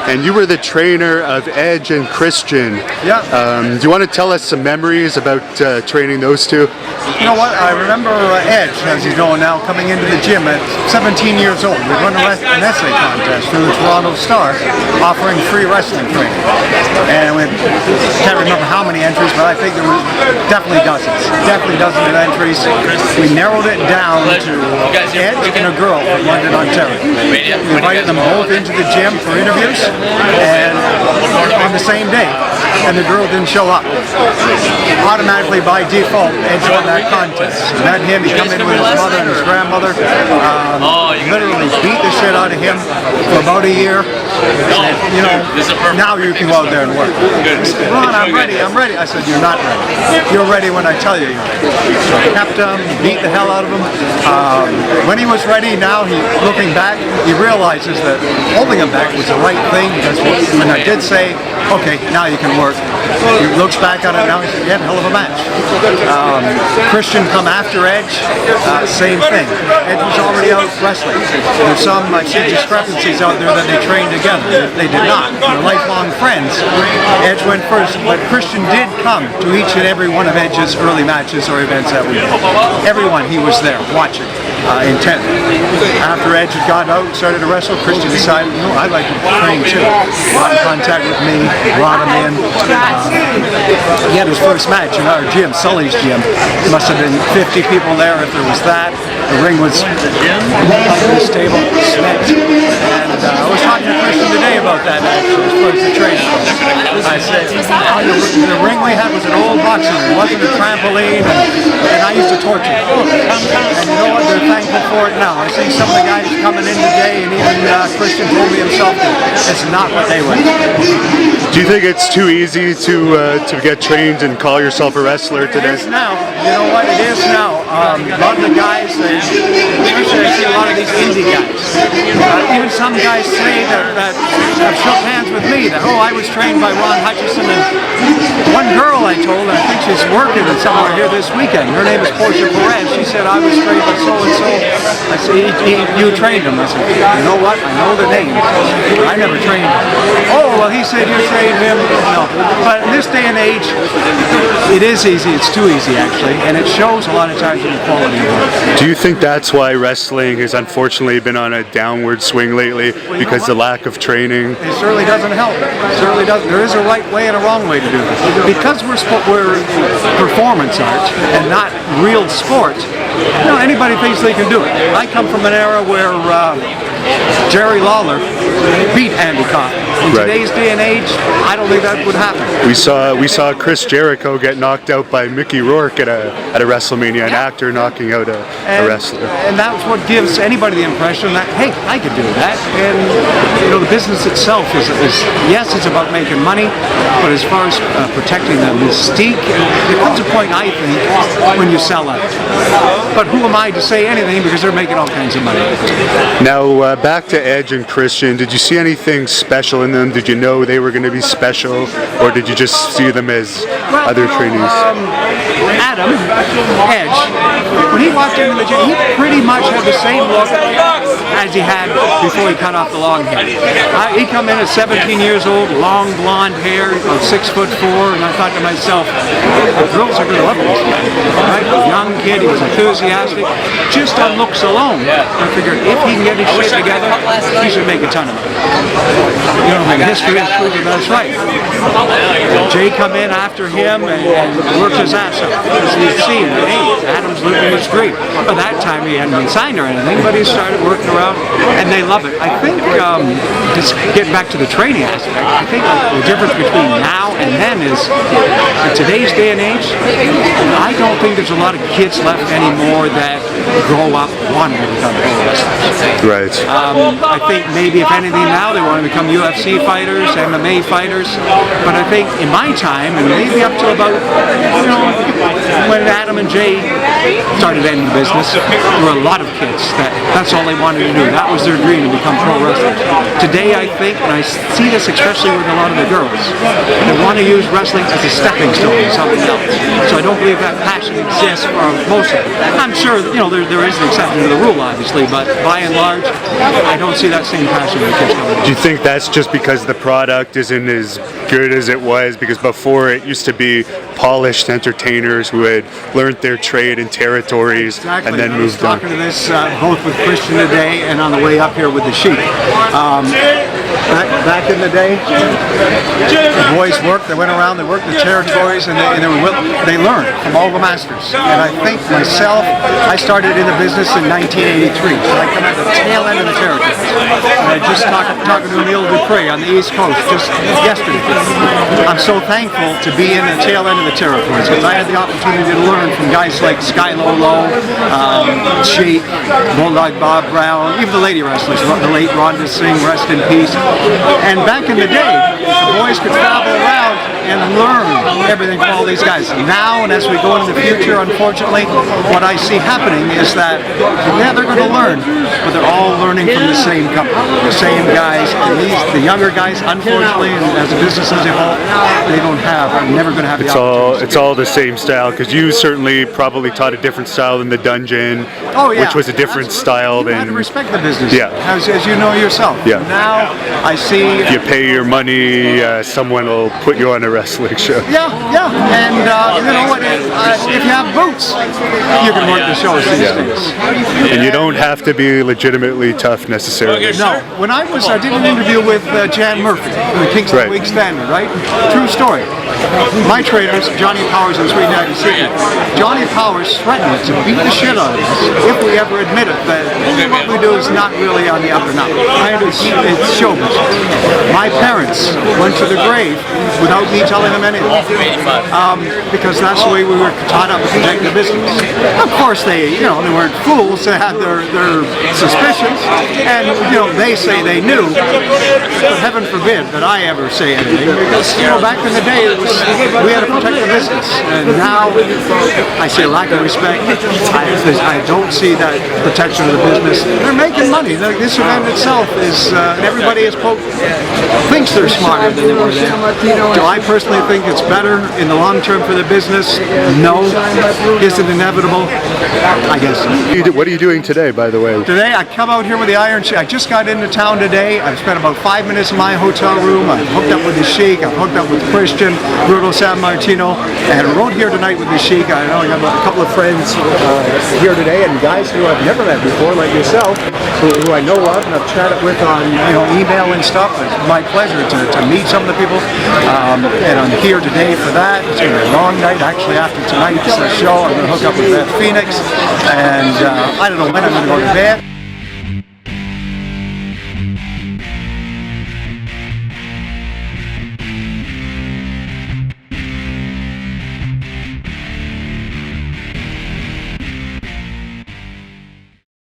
and you were the trainer of Edge and Christian. Yeah. Do you want to tell us some memories about training those two? You know what, I remember Edge, as he's known now, coming into the gym at 17 years old. We'd run an essay contest through the Toronto Star, offering free wrestling training. And we can't remember how many entries, but I think there were definitely dozens of entries. We narrowed it down to Edge and a girl from London, Ontario. We invited them both into the gym for interviews, and on the same day. And the girl didn't show up. Automatically, by default, Edge won that contest. Met him, he come in with his mother and his grandmother. Literally beat the shit out of him for about a year. Said, you know, now you can go out there and work. He said, Ron, I'm ready. I said, you're not ready. You're ready when I tell you you're ready. So I kept him, beat the hell out of him. When he was ready, now looking back, he realizes that holding him back was the right thing, because when I did say, okay, now you can work, he looks back on it now, he said, yeah, hell of a match. Christian come after Edge, same thing. Edge was already out wrestling. There's some, I see discrepancies out there that they trained together. They did not. They're lifelong friends. Edge went first, but Christian did come to each and every one of Edge's early matches or events that week. Everyone, he was there watching. Intently. After Edge had got out and started to wrestle, Christian decided, no, I'd like to train too. Got in contact with me, brought him in. He had his first match in our gym, Sully's gym. There must have been 50 people there if there was that. The ring was up in this table, cement. And I was talking to Christian today about that actually, as far as the training. I said, the ring we had was an old boxing ring. It wasn't a trampoline, and I used to torture him. And you know what? They're thankful for it now. I see some of the guys coming in today, and even Christian told me himself that it's not what they were. Do you think it's too easy to get trained and call yourself a wrestler today? It is now. You know what? It is now. A lot of the guys, especially I see a lot of these indie guys. Even some guys say that have shook hands with me that, oh, I was trained by Ron Hutchinson, and one girl I told, and I think she's working somewhere here this weekend. Her name is Portia Perez. She said, I was trained by so-and-so. I said, you trained him. I said, you know what? I know the name. I never trained him. Oh, well, he said you trained him. No. But in this day and age, it is easy. It's too easy, actually. And it shows a lot of times in the quality of work. Do you think that's why wrestling has unfortunately been on a downward swing lately, because the lack of training? It certainly doesn't help. It certainly doesn't. There is a right way and a wrong way to do this. Because we're performance art and not real sport, you know, anybody thinks they can do it. I come from an era where Jerry Lawler beat Andy Kaufman. In today's day and age, I don't think that would happen. We saw Chris Jericho get knocked out by Mickey Rourke at a WrestleMania, an actor knocking out a wrestler. And that's what gives anybody the impression that, hey, I could do that. And you know, the business itself is yes, it's about making money, but as far as protecting the mystique, there comes a point, I think, when you sell out. But who am I to say anything, because they're making all kinds of money. Now, back to Edge and Christian, did you see anything special in them? Did you know they were going to be special, or did you just see them as other trainees? Adam, Edge, when he walked into the gym, he pretty much had the same look as he had before he cut off the long hair. He come in at 17 years old, long blonde hair, about 6'4", and I thought to myself, the girls are going to love this guy. Right? A young kid, he was enthusiastic. Just on looks alone, I figured if he can get his shit together, he should make a ton of money. You know, history is proving that's right. Jay come in after him and worked his ass off. As you've seen, hey, Adam's living his dream. By that time he hadn't been signed or anything, but he started working around, and they love it. I think, just getting back to the training aspect, I think the difference between now and then is, in today's day and age, I don't think there's a lot of kids left anymore that grow up wanting to become pro wrestlers. Right. I think maybe if anything now they want to become UFC fighters, MMA fighters, but I think in my time, and maybe up to about, you know, when Adam and Jay started in the business, there were a lot of kids that's all they wanted to do. That was their dream, to become pro wrestlers. Today, I think, and I see this especially with a lot of the girls, they want to use wrestling as a stepping stone to something else. So I don't believe that passion exists for most of them. I'm sure, there is an exception to the rule, obviously, but by and large, I don't see that same passion with the kids coming in. Do you think that's just because the product isn't as good as it was? Because before it used to be polished entertainers who had learned their trade in territories and then moved on. I was talking to this both with Christian today and on the way up here with the Sheik. Back in the day, the boys worked, they went around, they worked the territories, and they learned from all the masters. And I think myself, I started in the business in 1983, so I come at the tail end of the territories. And I just talking to Neil Dupree on the East Coast just yesterday. I'm so thankful to be in the tail end of the territories, because I had the opportunity to learn from guys like Sky Lolo, Sheik, Bulldog Bob Brown, even the lady wrestlers, the late Ron Hutchinson, rest in peace. And back in the day, the boys could travel around and learn everything from all these guys. Now, and as we go into the future, unfortunately, what I see happening is that, yeah, they're going to learn, but they're all learning from the same company, the same guys. And the younger guys, unfortunately, and as a business as a whole, they don't have, are never going to have the opportunity. It's all the same style, because you certainly probably taught a different style than the Dungeon, which was a different style than... You had to respect the business, yeah. as you know yourself. Yeah. Now, I see... If you pay your money, someone will put you on a wrestling show. Yeah, and you know what, if you have boots, you can work the shows these days. And you don't have to be legitimately tough necessarily. No, when I did an interview with Jan Murphy, the Kingston Week Standard, right? True story. My trainers, Johnny Powers and Sweet Daddy Secret, Johnny Powers threatened to beat the shit out of us if we ever admit it, that what we do is not really on the up and up. Right? It's show business. My parents went to the grave without me telling them anything, because that's the way we were taught up to protect the business. Of course, they weren't fools. They had their suspicions, and they say they knew. But heaven forbid that I ever say anything, because back in the day we had to protect the business, and now I see a lack of respect. I don't see that protection of the business. They're making money. This event itself is, everybody thinks they're smarter than they were then. Do I personally think it's better in the long term for the business? No. Is it inevitable? I guess so. What are you doing today, by the way? Today I come out here with the Iron Sheik. I just got into town today. I've spent about 5 minutes in my hotel room. I've hooked up with the Sheik. I've hooked up with Christian, Bruno San Martino, and I rode here tonight with the Sheik. I know I got a couple of friends here today, and guys who I've never met before, like yourself, who I know of and I've chatted with on email and stuff. It's my pleasure to meet some of the people, and I'm here today for that. It's going to be a long night. Actually, after tonight's show, I'm going to hook up with Beth Phoenix, and I don't know when I'm going to go to bed.